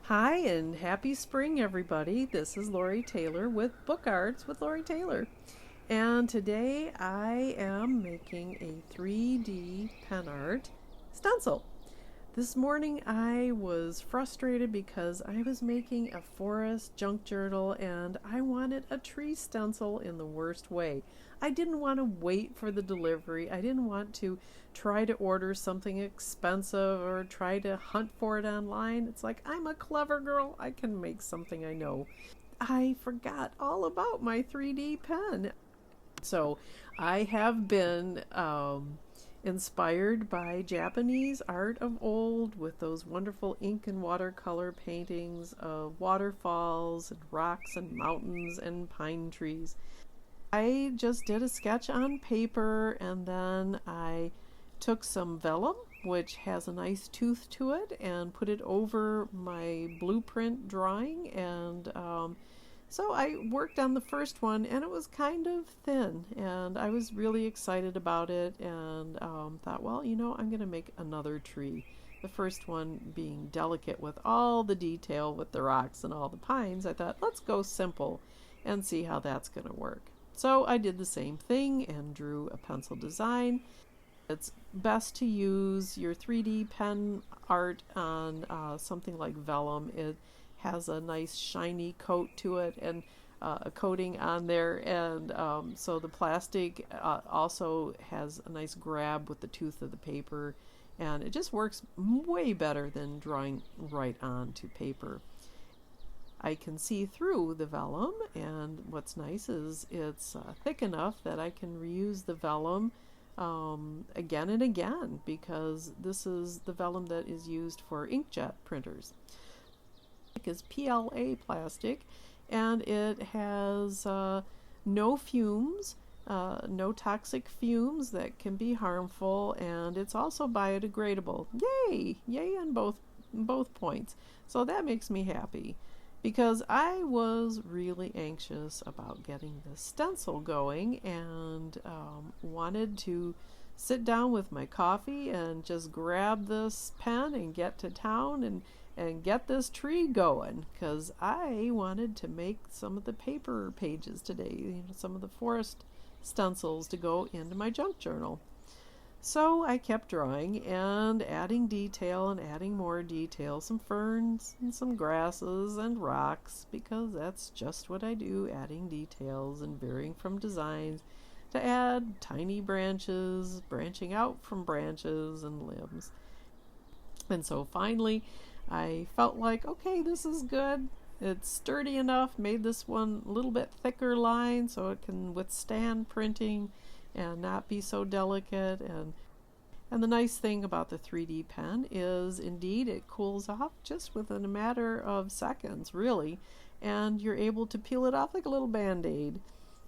Hi and happy spring, everybody. This is Lori Taylor with Book Arts with Lori Taylor. And today I am making a 3D pen art stencil. This morning I was frustrated because I was making a forest junk journal and I wanted a tree stencil in the worst way. I didn't want to wait for the delivery. I didn't want to try to order something expensive or try to hunt for it online. It's like, I'm a clever girl. I can make something I know. I forgot all about my 3D pen. So I have been inspired by Japanese art of old with those wonderful ink and watercolor paintings of waterfalls and rocks and mountains and pine trees. I just did a sketch on paper and then I took some vellum, which has a nice tooth to it, and put it over my blueprint drawing. And so I worked on the first one, and it was kind of thin, and I was really excited about it, and thought, well, I'm going to make another tree. The first one being delicate with all the detail with the rocks and all the pines. I thought, let's go simple and see how that's going to work. So I did the same thing and drew a pencil design. It's best to use your 3D pen art on something like vellum. It has a nice shiny coat to it and a coating on there, and so the plastic also has a nice grab with the tooth of the paper, and it just works way better than drawing right onto paper. I can see through the vellum, and what's nice is it's thick enough that I can reuse the vellum again and again, because this is the vellum that is used for inkjet printers. It is PLA plastic, and it has no fumes, no toxic fumes that can be harmful, and it's also biodegradable. Yay! Yay on both points. So that makes me happy, because I was really anxious about getting this stencil going and wanted to sit down with my coffee and just grab this pen and get to town and get this tree going, because I wanted to make some of the paper pages today, some of the forest stencils to go into my junk journal. So I kept drawing and adding detail and adding more detail, some ferns and some grasses and rocks, because that's just what I do, adding details and varying from designs to add tiny branches, branching out from branches and limbs. And so finally I felt like, okay, this is good. It's sturdy enough, made this one a little bit thicker line so it can withstand printing and not be so delicate. And the nice thing about the 3D pen is, indeed, it cools off just within a matter of seconds, really, and you're able to peel it off like a little Band-Aid,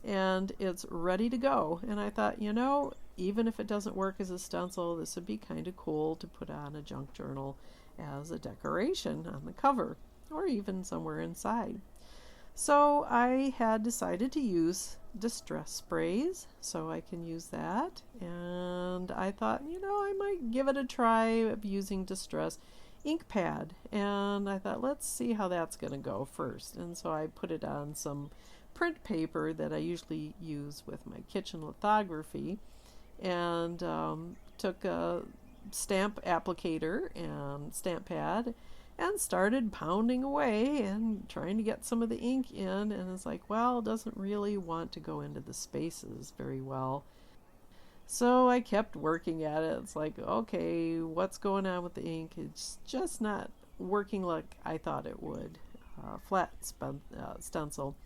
and it's ready to go. And I thought, even if it doesn't work as a stencil, this would be kind of cool to put on a junk journal as a decoration on the cover, or even somewhere inside. So I had decided to use distress sprays, so I can use that. And I thought, I might give it a try of using distress ink pad. And I thought, let's see how that's going to go first. And so I put it on some print paper that I usually use with my kitchen lithography, and took a stamp applicator and stamp pad and started pounding away and trying to get some of the ink in, and it's like, well, it doesn't really want to go into the spaces very well. So I kept working at it. It's like, okay, what's going on with the ink? It's just not working like I thought it would. Stencil.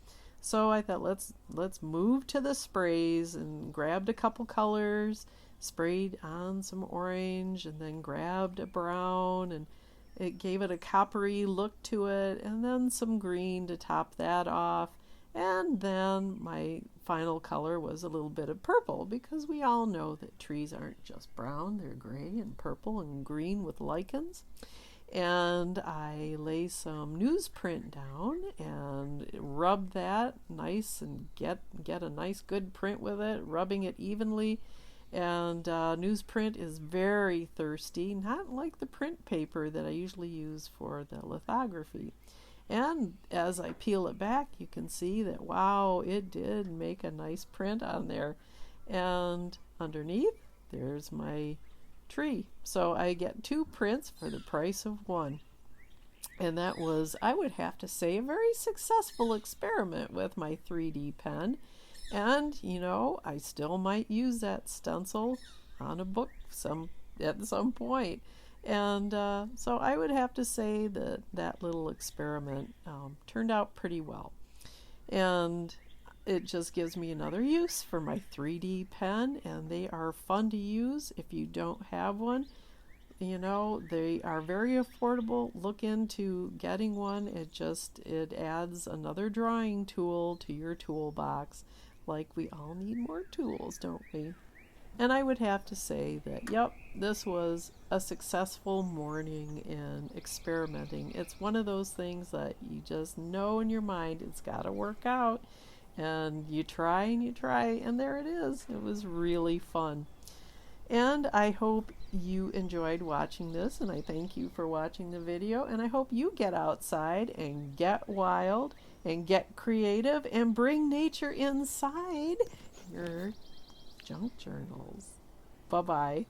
So I thought, let's move to the sprays, and grabbed a couple colors, sprayed on some orange, and then grabbed a brown, and it gave it a coppery look to it, and then some green to top that off. And then my final color was a little bit of purple, because we all know that trees aren't just brown, they're gray and purple and green with lichens. And I lay some newsprint down and rub that nice and get a nice good print with it, rubbing it evenly. And newsprint is very thirsty, not like the print paper that I usually use for the lithography. And as I peel it back, you can see that, wow, it did make a nice print on there. And underneath, there's my tree. So I get 2 prints for the price of 1. And that was, I would have to say, a very successful experiment with my 3D pen. And, you know, I still might use that stencil on a book at some point. And so I would have to say that that little experiment turned out pretty well. And it just gives me another use for my 3D pen, and they are fun to use if you don't have one. You know, they are very affordable. Look into getting one. It adds another drawing tool to your toolbox. Like, we all need more tools, don't we? And I would have to say that, yep, this was a successful morning in experimenting. It's one of those things that you just know in your mind it's got to work out. And you try, and there it is. It was really fun. And I hope you enjoyed watching this, and I thank you for watching the video, and I hope you get outside and get wild and get creative and bring nature inside your junk journals. Bye-bye.